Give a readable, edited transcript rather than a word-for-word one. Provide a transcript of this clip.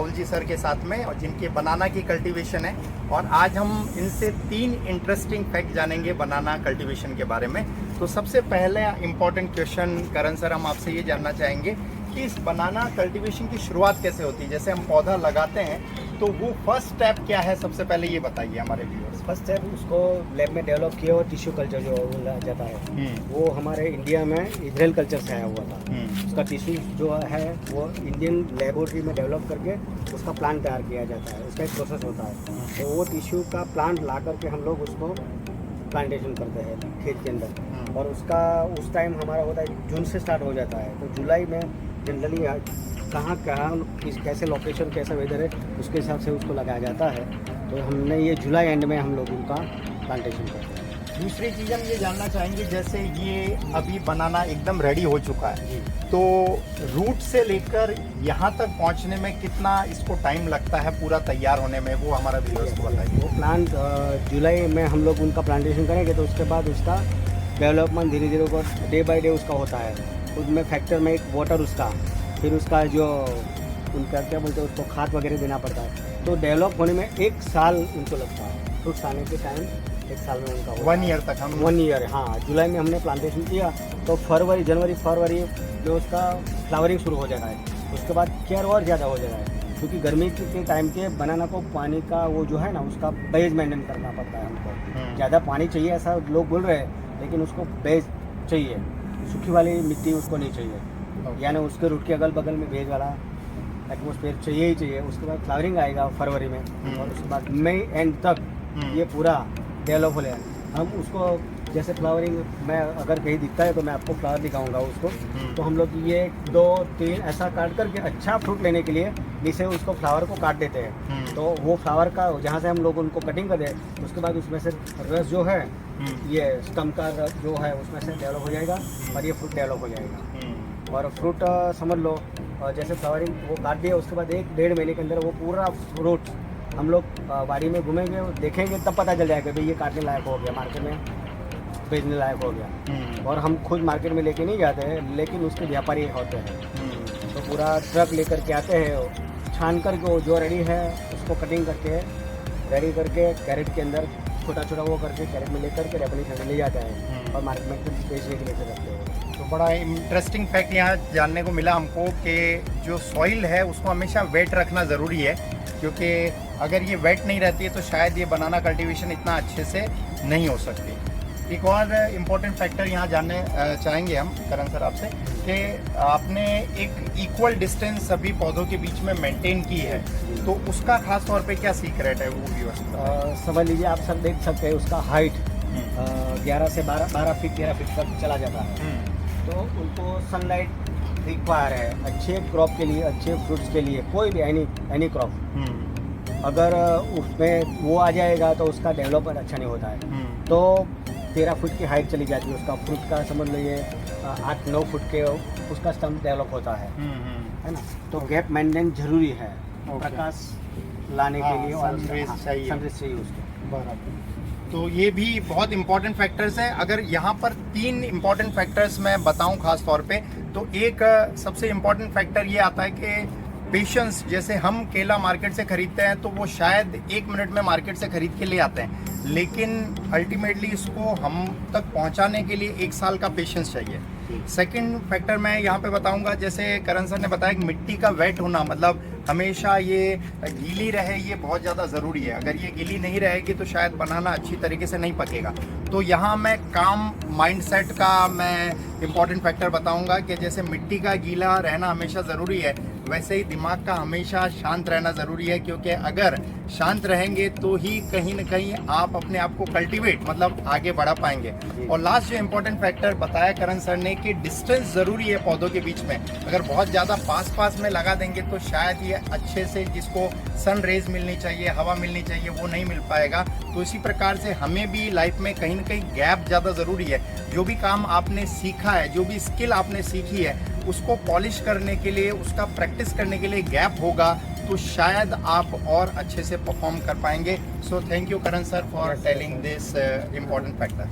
Rahul ji sir के साथ में, और जिनके बनाना की कल्टीवेशन है। और आज हम इनसे 3 इंटरेस्टिंग फैक्ट जानेंगे बनाना कल्टीवेशन के बारे में। तो सबसे पहले इम्पॉर्टेंट क्वेश्चन करण सर, हम आपसे ये जानना चाहेंगे कि इस बनाना कल्टीवेशन की शुरुआत कैसे होती है। जैसे हम पौधा लगाते हैं तो वो फर्स्ट स्टेप क्या है, सबसे पहले ये बताइए हमारे व्यूअर्स। फर्स्ट स्टेप उसको लैब में डेवलप किया और टिश्यू कल्चर जो बोला जाता है वो हमारे इंडिया में इजराइल कल्चर से आया हुआ था। उसका टिश्यू जो है वो इंडियन लेबोरेटरी में डेवलप करके उसका प्लांट तैयार किया जाता है, उसका एक प्रोसेस होता है। तो वो टिश्यू का प्लांट ला करके हम लोग उसको प्लांटेशन करते हैं खेत के अंदर, और उसका उस टाइम हमारा होता है जून से स्टार्ट हो जाता है। तो जुलाई में जनरली कहाँ कैसे लोकेशन कैसा वेदर है उसके हिसाब से उसको लगाया जाता है। तो हमने ये जुलाई एंड में हम लोग उनका प्लांटेशन करते हैं। दूसरी चीज़ हम ये जानना चाहेंगे, जैसे ये अभी बनाना एकदम रेडी हो चुका है, तो रूट से लेकर यहाँ तक पहुँचने में कितना इसको टाइम लगता है पूरा तैयार होने में, वो हमारा व्यूअर्स को बताइए। वो प्लांट जुलाई में हम लोग उनका प्लांटेशन करेंगे तो उसके बाद उसका डेवलपमेंट धीरे धीरे ऊपर डे बाई डे उसका होता है। उसमें फैक्टर में एक वाटर उसका, फिर उसका जो उनका क्या बोलते हैं उसको खाद वगैरह देना पड़ता है। तो डेवलप होने में 1 साल उनको लगता है। फ्रूट्स आने के टाइम 1 साल में उनका 1 ईयर तक हम 1 ईयर। हाँ, जुलाई में हमने प्लांटेशन किया तो जनवरी फरवरी में उसका फ्लावरिंग शुरू हो जाता है। उसके बाद केयर और ज़्यादा हो जाता है, क्योंकि गर्मी के टाइम के बनाना को पानी का वो जो है ना उसका बेज मेंटेन करना पड़ता है हमको। ज़्यादा पानी चाहिए ऐसा लोग बोल रहे हैं, लेकिन उसको बेज चाहिए, सूखी वाली मिट्टी उसको नहीं चाहिए। यानी उसके रूट के अगल बगल में भेज वाला एटमोसफेयर चाहिए ही चाहिए। उसके बाद फ्लावरिंग आएगा फरवरी में, और उसके बाद मई एंड तक ये पूरा डेवलप हो जाएगा। हम उसको जैसे फ्लावरिंग में अगर कहीं दिखता है तो मैं आपको फ्लावर दिखाऊंगा उसको। तो हम लोग ये 2-3 ऐसा काट करके अच्छा फ्रूट लेने के लिए नीचे उसको फ्लावर को काट देते हैं। तो वो फ्लावर का जहाँ से हम लोग उनको कटिंग कर दें, उसके बाद उसमें से रस जो है ये स्टम का रस जो है उसमें से डेवलप हो जाएगा और ये फ्रूट डेवलप हो जाएगा। और फ्रूट समझ लो जैसे फ्लावरिंग वो काट दिया, उसके बाद 1-1.5 महीने के अंदर वो पूरा फ्रूट हम लोग बाड़ी में घूमेंगे देखेंगे, तब पता चल जाएगा भाई ये काटने लायक हो गया, मार्केट में बेचने लायक हो गया। और हम खुद मार्केट में लेके नहीं जाते हैं, लेकिन उसके व्यापारी होते हैं। तो पूरा ट्रक लेकर के आते हैं, छान करके जो रेडी है उसको कटिंग करके रेडी करके कैरेट के अंदर छोटा छोटा वो करके कैरेट में लेकर के रेपलिशन ले जाता है और मार्केट में बेचने के लिए रखते हैं। तो बड़ा इंटरेस्टिंग फैक्ट यहाँ जानने को मिला हमको कि जो सॉइल है उसको हमेशा वेट रखना ज़रूरी है, क्योंकि अगर ये वेट नहीं रहती है तो शायद ये बनाना कल्टीवेशन इतना अच्छे से नहीं हो सकती। एक और इम्पोर्टेंट फैक्टर यहाँ जानने चाहेंगे हम करण सर आपसे कि आपने एक इक्वल डिस्टेंस सभी पौधों के बीच में मेंटेन की है, तो उसका खास तौर पे क्या सीक्रेट है वो भी समझ लीजिए। आप सब देख सकते हैं उसका हाइट 11 से 12 फीट 13 फीट तक चला जाता है। तो उनको सनलाइट रिक्वायर है अच्छे क्रॉप के लिए, अच्छे फ्रूट्स के लिए, कोई भी एनी क्रॉप। अगर उसमें वो आ जाएगा तो उसका डेवलपमेंट अच्छा नहीं होता है। तो 13 फुट की हाइट चली जाती है उसका फ्रूट का, समझ लीजिए 8-9 फुट के उसका स्टम डेवलप होता है ना। तो गैप मेंटेन जरूरी है प्रकाश लाने के लिए, और सनरेज चाहिए उसको बराबर। तो ये भी बहुत इंपॉर्टेंट फैक्टर्स हैं। अगर यहाँ पर 3 इंपॉर्टेंट फैक्टर्स मैं बताऊँ खास तौर पे, तो एक सबसे इम्पॉर्टेंट फैक्टर ये आता है कि पेशेंस। जैसे हम केला मार्केट से खरीदते हैं तो वो शायद 1 मिनट में मार्केट से खरीद के ले आते हैं, लेकिन अल्टीमेटली इसको हम तक पहुंचाने के लिए 1 साल का पेशेंस चाहिए। सेकंड फैक्टर मैं यहाँ पे बताऊंगा, जैसे करण सर ने बताया कि मिट्टी का वेट होना, मतलब हमेशा ये गीली रहे, ये बहुत ज़्यादा ज़रूरी है। अगर ये गीली नहीं रहेगी तो शायद बनाना अच्छी तरीके से नहीं पकेगा। तो यहाँ मैं काम माइंडसेट का मैं इम्पॉर्टेंट फैक्टर बताऊंगा कि जैसे मिट्टी का गीला रहना हमेशा ज़रूरी है, वैसे ही दिमाग का हमेशा शांत रहना ज़रूरी है, क्योंकि अगर शांत रहेंगे तो ही कहीं ना कहीं आप अपने आप को कल्टीवेट मतलब आगे बढ़ा पाएंगे। और लास्ट जो इम्पोर्टेंट फैक्टर बताया करण सर ने कि डिस्टेंस ज़रूरी है पौधों के बीच में। अगर बहुत ज़्यादा पास में लगा देंगे तो शायद ये अच्छे से जिसको सन रेज मिलनी चाहिए, हवा मिलनी चाहिए, वो नहीं मिल पाएगा। तो इसी प्रकार से हमें भी लाइफ में कहीं ना कहीं गैप ज़्यादा ज़रूरी है। जो भी काम आपने सीखा है, जो भी स्किल आपने सीखी है, उसको पॉलिश करने के लिए, उसका प्रैक्टिस करने के लिए गैप होगा तो शायद आप और अच्छे से परफॉर्म कर पाएंगे। So thank you Karan sir for telling this important factor.